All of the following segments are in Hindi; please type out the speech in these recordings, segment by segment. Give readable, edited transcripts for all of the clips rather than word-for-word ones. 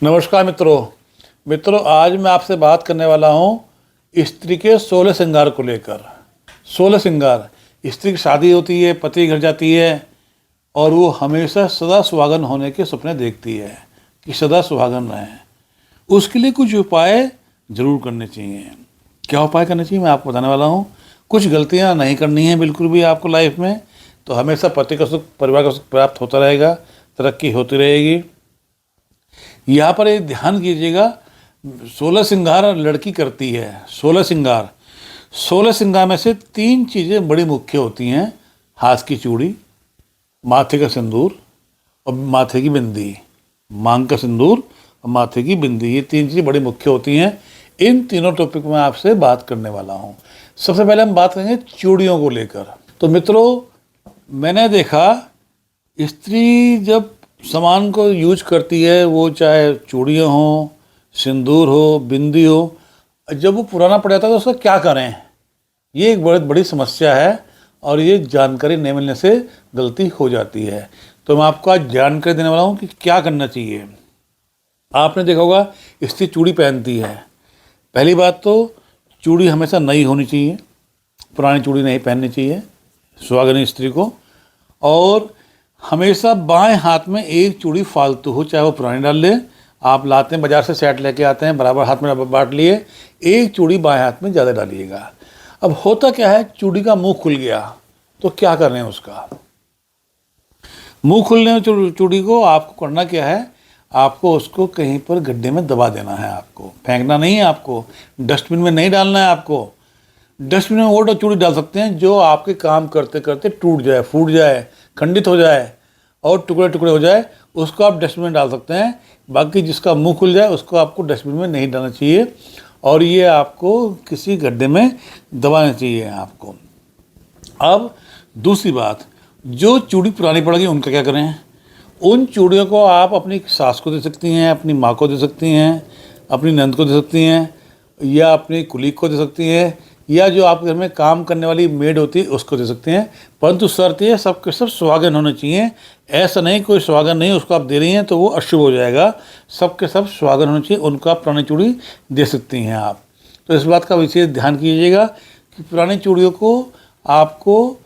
नमस्कार मित्रों आज मैं आपसे बात करने वाला हूँ स्त्री के 16 श्रृंगार को लेकर। 16 श्रृंगार, स्त्री की शादी होती है, पति घर जाती है और वो हमेशा सदा सुहागन होने के सपने देखती है कि सदा सुहागन रहें। उसके लिए कुछ उपाय जरूर करने चाहिए। क्या उपाय करने चाहिए मैं आपको बताने वाला हूँ। कुछ गलतियाँ नहीं करनी है बिल्कुल भी आपको लाइफ में, तो हमेशा पति का सुख, परिवार का सुख प्राप्त होता रहेगा, तरक्की होती रहेगी। यहाँ पर एक ध्यान कीजिएगा, 16 श्रृंगार लड़की करती है। 16 श्रृंगार में से 3 चीज़ें बड़ी मुख्य होती हैं। हाथ की चूड़ी, माथे का सिंदूर और माथे की बिंदी। मांग का सिंदूर और माथे की बिंदी, ये 3 चीज़ें बड़ी मुख्य होती हैं। इन तीनों टॉपिक में आपसे बात करने वाला हूँ। सबसे पहले हम बात करेंगे चूड़ियों को लेकर। तो मित्रों, मैंने देखा स्त्री जब सामान को यूज करती है, वो चाहे चूड़ियाँ हो, सिंदूर हो, बिंदी हो, जब वो पुराना पड़ जाता है तो उसका क्या करें, ये एक बहुत बड़ी समस्या है और ये जानकारी नहीं मिलने से गलती हो जाती है। तो मैं आपको आज जानकारी देने वाला हूँ कि क्या करना चाहिए। आपने देखा होगा स्त्री चूड़ी पहनती है। पहली बात तो चूड़ी हमेशा नई होनी चाहिए, पुरानी चूड़ी नहीं पहननी चाहिए सुहागिन स्त्री को। और हमेशा बाएं हाथ में एक चूड़ी फालतू हो, चाहे वो पुरानी डाल ले। आप लाते हैं बाजार से सेट लेके आते हैं, बराबर हाथ में बांट लिए, एक चूड़ी बाएं हाथ में ज़्यादा डालिएगा। अब होता क्या है, चूड़ी का मुंह खुल गया तो क्या कर रहे हैं उसका। मुंह खुलने में चूड़ी को आपको करना क्या है, आपको उसको कहीं पर गड्ढे में दबा देना है। आपको फेंकना नहीं है, आपको डस्टबिन में नहीं डालना है। आपको डस्टबिन में वो चूड़ी डाल सकते हैं जो आपके काम करते करते टूट जाए, फूट जाए, खंडित हो जाए और टुकड़े टुकड़े हो जाए, उसको आप डस्टबिन में डाल सकते हैं। बाकी जिसका मुंह खुल जाए उसको आपको डस्टबिन में नहीं डालना चाहिए और ये आपको किसी गड्ढे में दबाना चाहिए आपको। अब दूसरी बात, जो चूड़ी पुरानी पड़ गई उनका क्या करें। उन चूड़ियों को आप अपनी सास को दे सकती हैं, अपनी माँ को दे सकती हैं, अपनी नंद को दे सकती हैं, या अपनी कुलीग को दे सकती हैं, या जो आपके घर में काम करने वाली मेड होती है उसको दे सकते हैं। परंतु शर्त ये, सबके सब सुहागन होने चाहिए। ऐसा नहीं कोई सुहागन नहीं उसको आप दे रही हैं तो वो अशुभ हो जाएगा। सबके सब सुहागन होने चाहिए, उनको आप पुरानी चूड़ी दे सकती हैं आप। तो इस बात का विशेष ध्यान कीजिएगा कि पुरानी चूड़ियों को आपको,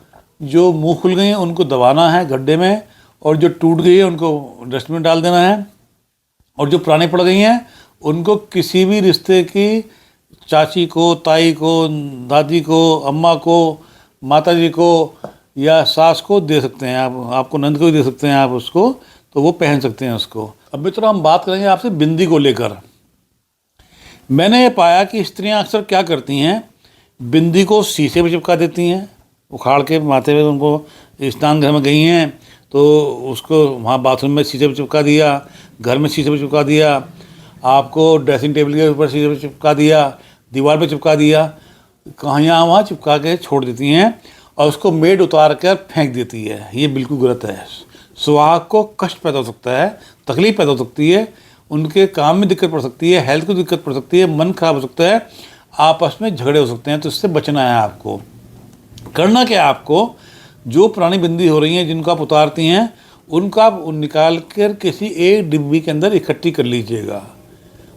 जो मुँह खुल गई हैं उनको दबाना है गड्ढे में, और जो टूट गई है उनको डस्टबिन में डाल देना है, और जो पुरानी पड़ गई हैं उनको किसी भी रिश्ते की चाची को, ताई को, दादी को, अम्मा को, माता जी को या सास को दे सकते हैं आप। आपको नंद को भी दे सकते हैं आप उसको, तो वो पहन सकते हैं उसको। अब मित्रों, हम बात करेंगे आपसे बिंदी को लेकर। मैंने ये पाया कि स्त्रियां अक्सर क्या करती हैं, बिंदी को शीशे पे चिपका देती हैं, उखाड़ के माथे में। उनको स्नान घर में गई हैं तो उसको वहाँ बाथरूम में शीशे पे चिपका दिया, घर में शीशे पे चिपका दिया, आपको ड्रेसिंग टेबल के ऊपर शीशे पे चिपका दिया, दीवार पे चिपका दिया, कहाँ यहाँ वहाँ चिपका के छोड़ देती हैं और उसको मेड उतार कर फेंक देती है। ये बिल्कुल गलत है। सुहाग को कष्ट पैदा हो सकता है, तकलीफ पैदा हो सकती है, उनके काम में दिक्कत पड़ सकती है, हेल्थ को दिक्कत पड़ सकती है, मन खराब हो सकता है, आपस में झगड़े हो सकते हैं। तो इससे बचना है आपको। करना क्या है आपको, जो पुरानी बिंदी हो रही हैं जिनको आप उतारती हैं उनको आप निकाल कर किसी एक डिब्बी के अंदर इकट्ठी कर लीजिएगा।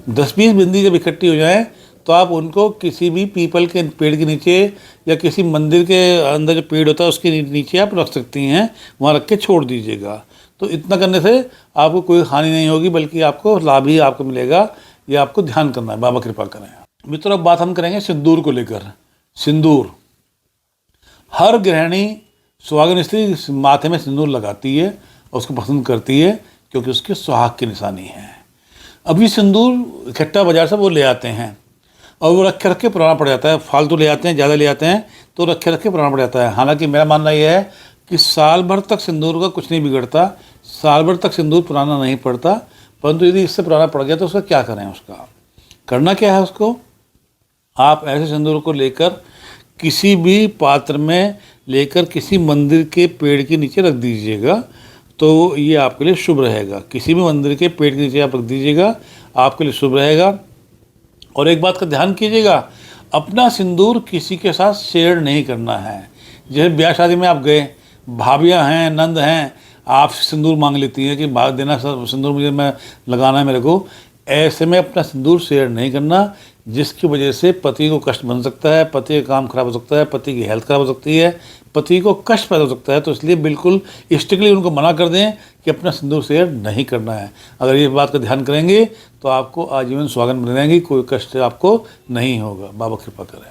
10-20 बिंदी जब इकट्ठी हो जाए तो आप उनको किसी भी पीपल के पेड़ के नीचे या किसी मंदिर के अंदर जो पेड़ होता है उसके नीचे आप रख सकती हैं, वहाँ रख के छोड़ दीजिएगा। तो इतना करने से आपको कोई हानि नहीं होगी, बल्कि आपको लाभ ही आपको मिलेगा। ये आपको ध्यान करना है, बाबा कृपा करें। मित्रों, अब बात हम करेंगे सिंदूर को लेकर। सिंदूर, हर गृहिणी सुहागिन स्त्री माथे में सिंदूर लगाती है और उसको पसंद करती है क्योंकि उसके सुहाग की निशानी है। अभी सिंदूर इकट्ठा बाजार से वो ले आते हैं और वो रखे रखे पुराना पड़ जाता है। फालतू ले आते हैं, ज़्यादा ले आते हैं तो रखे रखे पुराना पड़ जाता है। हालांकि मेरा मानना यह है कि साल भर तक सिंदूर का कुछ नहीं बिगड़ता, साल भर तक सिंदूर पुराना नहीं पड़ता। परंतु यदि इससे पुराना पड़ गया तो उसका क्या करें, उसका करना क्या है। उसको आप ऐसे सिंदूर को लेकर किसी भी पात्र में लेकर किसी मंदिर के पेड़ के नीचे रख दीजिएगा, तो ये आपके लिए शुभ रहेगा। किसी भी मंदिर के पेड़ के नीचे आप रख दीजिएगा, आपके लिए शुभ रहेगा। और एक बात का ध्यान कीजिएगा, अपना सिंदूर किसी के साथ शेयर नहीं करना है। जैसे ब्याह शादी में आप गए, भाभियाँ हैं, नंद हैं, आप सिंदूर मांग लेती हैं कि भाग देना सर सिंदूर मुझे मैं लगाना है मेरे को, ऐसे में अपना सिंदूर शेयर नहीं करना, जिसकी वजह से पति को कष्ट बन सकता है, पति का काम खराब हो सकता है, पति की हेल्थ खराब हो सकती है, पति को कष्ट पैदा हो सकता है। तो इसलिए बिल्कुल स्ट्रिक्टली उनको मना कर दें कि अपना सिंदूर शेयर नहीं करना है। अगर ये बात का ध्यान करेंगे तो आपको आजीवन सुहागन बने रहेंगी, कोई कष्ट आपको नहीं होगा। बाबा कृपा करें।